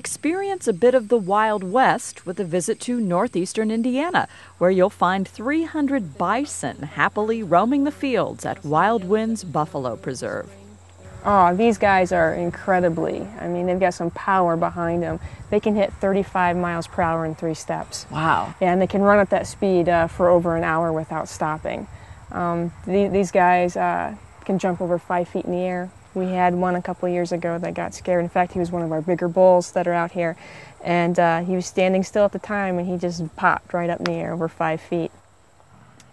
Experience a bit of the Wild West with a visit to northeastern Indiana, where you'll find 300 bison happily roaming the fields at Wild Winds Buffalo Preserve. Oh, these guys are incredibly, I mean, they've got some power behind them. They can hit 35 miles per hour in 3 steps. Wow. Yeah, and they can run at that speed for over an hour without stopping. These guys can jump over 5 feet in the air. We had one a couple of years ago that got scared. In fact, he was one of our bigger bulls that are out here. And he was standing still at the time, and he just popped right up in the air over 5 feet.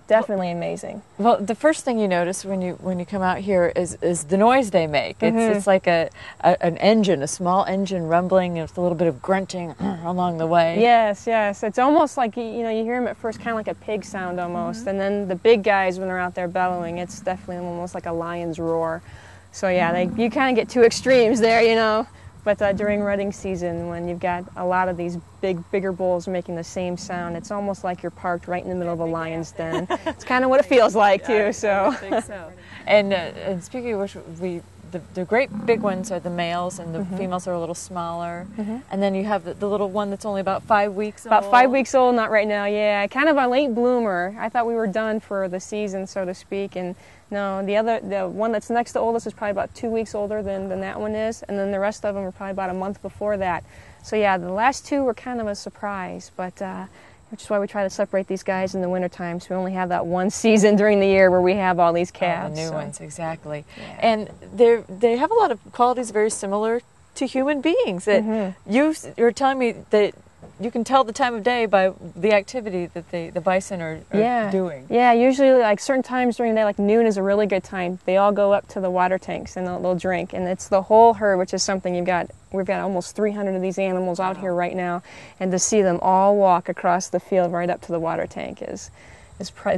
Definitely amazing. Well, the first thing you notice when you come out here is the noise they make. It's like an engine, a small engine rumbling, and with a little bit of grunting along the way. Yes, yes. It's almost like, you hear them at first kind of like a pig sound almost. And then the big guys, when they're out there bellowing, it's definitely almost like a lion's roar. So yeah, you kind of get 2 extremes there, But during rutting season, when you've got a lot of these bigger bulls making the same sound, it's almost like you're parked right in the middle of a lion's den. It's kind of what it feels like too. So. I think so. And speaking of which, the great big ones are the males, and the females are a little smaller. And then you have the little one that's only about 5 weeks old. About 5 weeks old, not right now. Yeah, kind of a late bloomer. I thought we were done for the season, so to speak, and. No, the one that's next to oldest is probably about 2 weeks older than that one is, and then the rest of them are probably about a month before that. So yeah, the last 2 were kind of a surprise, but which is why we try to separate these guys in the wintertime, so we only have that one season during the year where we have all these calves. The new ones, exactly. Yeah. And they have a lot of qualities very similar to human beings. That you're telling me that you can tell the time of day by the activity that the bison are doing. Yeah, usually like certain times during the day, like noon is a really good time. They all go up to the water tanks and they'll drink. And it's the whole herd, which is something we've got almost 300 of these animals out here right now. And to see them all walk across the field right up to the water tank is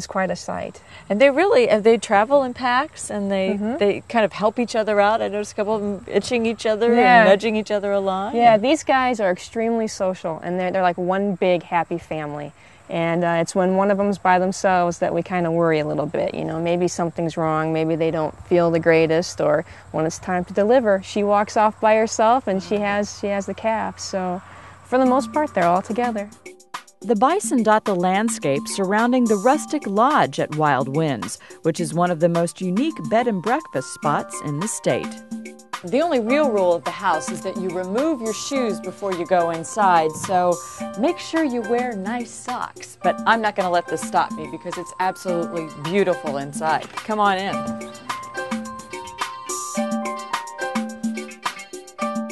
quite a sight. And they travel in packs, and they kind of help each other out. I noticed a couple of them itching each other and nudging each other along. Yeah, these guys are extremely social, and they're like one big happy family. And it's when one of them's by themselves that we kind of worry a little bit. Maybe something's wrong, maybe they don't feel the greatest, or when it's time to deliver, she walks off by herself and she has the calf. So for the most part, they're all together. The bison dot the landscape surrounding the rustic lodge at Wild Winds, which is one of the most unique bed and breakfast spots in the state. The only real rule at the house is that you remove your shoes before you go inside, so make sure you wear nice socks. But I'm not going to let this stop me because it's absolutely beautiful inside. Come on in.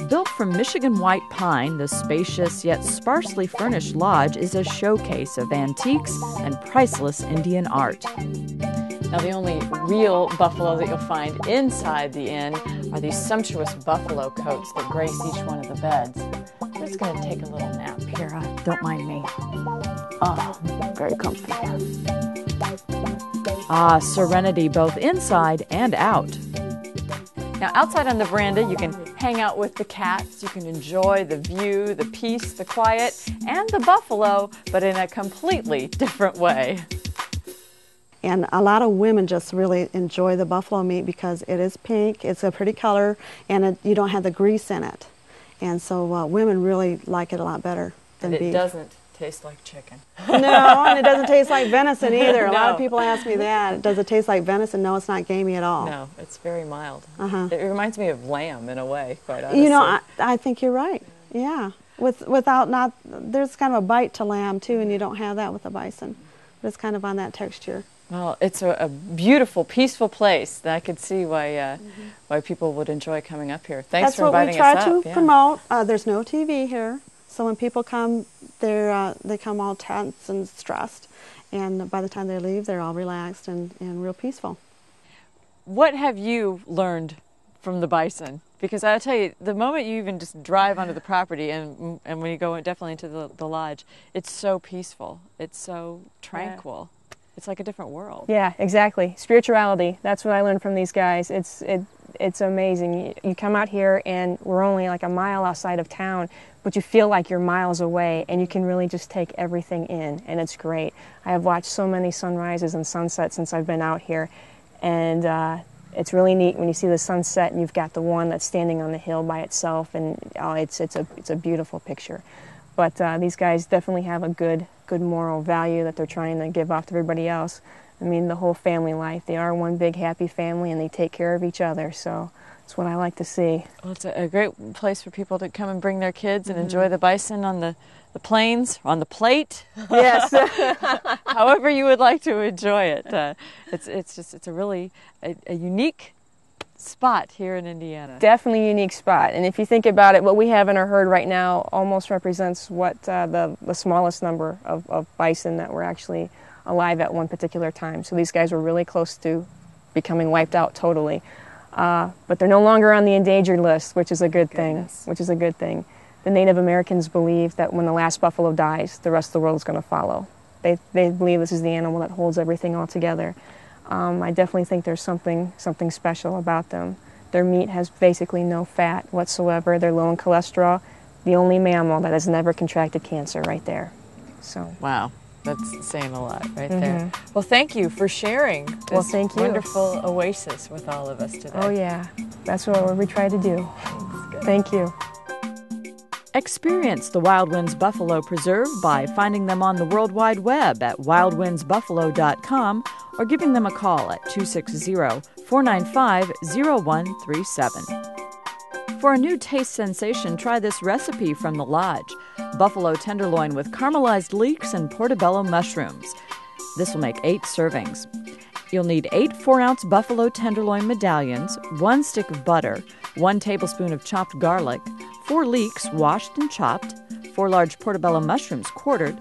Built from Michigan white pine, the spacious yet sparsely furnished lodge is a showcase of antiques and priceless Indian art. Now, the only real buffalo that you'll find inside the inn are these sumptuous buffalo coats that grace each one of the beds. I'm just going to take a little nap here. Don't mind me. Oh, very comfortable. Ah, serenity both inside and out. Now, outside on the veranda, you can hang out with the cats, you can enjoy the view, the peace, the quiet, and the buffalo, but in a completely different way. And a lot of women just really enjoy the buffalo meat because it is pink, it's a pretty color, and you don't have the grease in it. And so women really like it a lot better than beef. And it doesn't taste like chicken. No, and it doesn't taste like venison either. A lot of people ask me that. Does it taste like venison? No, it's not gamey at all. No, it's very mild. It reminds me of lamb in a way, quite honestly. I think you're right. Yeah. There's kind of a bite to lamb too, and you don't have that with the bison. But it's kind of on that texture. Well, it's a beautiful, peaceful place. I could see why people would enjoy coming up here. Thanks for inviting us up. That's what we try to promote. There's no TV here. So when people come, they come all tense and stressed, and by the time they leave, they're all relaxed and real peaceful. What have you learned from the bison? Because I'll tell you, the moment you even just drive onto the property and when you go definitely into the lodge, it's so peaceful. It's so tranquil. Yeah. It's like a different world. Yeah, exactly. Spirituality. That's what I learned from these guys. It's amazing. You come out here and we're only like a mile outside of town, but you feel like you're miles away and you can really just take everything in, and it's great. I have watched so many sunrises and sunsets since I've been out here, and it's really neat when you see the sunset and you've got the one that's standing on the hill by itself, and it's a beautiful picture. But these guys definitely have a good moral value that they're trying to give off to everybody else. I mean, the whole family life. They are one big happy family, and they take care of each other. So it's what I like to see. Well, it's a great place for people to come and bring their kids and enjoy the bison on the plains, on the plate. Yes. However you would like to enjoy it. It's a really a unique spot here in Indiana. Definitely a unique spot. And if you think about it, what we have in our herd right now almost represents what the smallest number of bison that were actually alive at one particular time. So these guys were really close to becoming wiped out totally. But they're no longer on the endangered list, which is a good thing. The Native Americans believe that when the last buffalo dies, the rest of the world is going to follow. They believe this is the animal that holds everything all together. I definitely think there's something special about them. Their meat has basically no fat whatsoever. They're low in cholesterol. The only mammal that has never contracted cancer right there. So. Wow. That's saying a lot right there. Well, thank you for sharing this wonderful oasis with all of us today. Oh, yeah. That's what we try to do. Thank you. Experience the Wild Winds Buffalo Preserve by finding them on the World Wide Web at wildwindsbuffalo.com or giving them a call at 260-495-0137. For a new taste sensation, try this recipe from the Lodge: buffalo tenderloin with caramelized leeks and portobello mushrooms. This will make 8 servings. You'll need 8 4-ounce buffalo tenderloin medallions, 1 stick of butter, 1 tablespoon of chopped garlic, 4 leeks washed and chopped, 4 large portobello mushrooms quartered,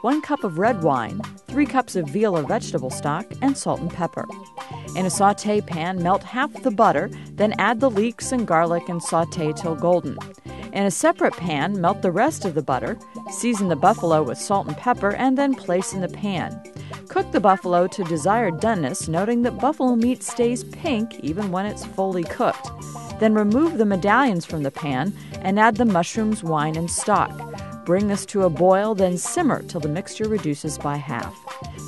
1 cup of red wine, 3 cups of veal or vegetable stock, and salt and pepper. In a sauté pan, melt half the butter, then add the leeks and garlic and sauté till golden. In a separate pan, melt the rest of the butter, season the buffalo with salt and pepper, and then place in the pan. Cook the buffalo to desired doneness, noting that buffalo meat stays pink even when it's fully cooked. Then remove the medallions from the pan and add the mushrooms, wine, and stock. Bring this to a boil, then simmer till the mixture reduces by half.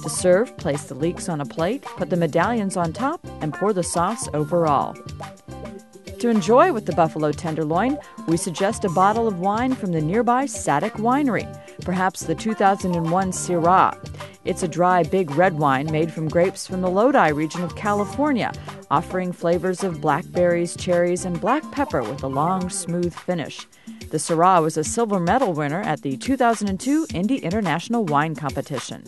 To serve, place the leeks on a plate, put the medallions on top, and pour the sauce over all. To enjoy with the buffalo tenderloin, we suggest a bottle of wine from the nearby Sadek Winery, perhaps the 2001 Syrah. It's a dry, big red wine made from grapes from the Lodi region of California, offering flavors of blackberries, cherries, and black pepper with a long, smooth finish. The Syrah was a silver medal winner at the 2002 Indy International Wine Competition.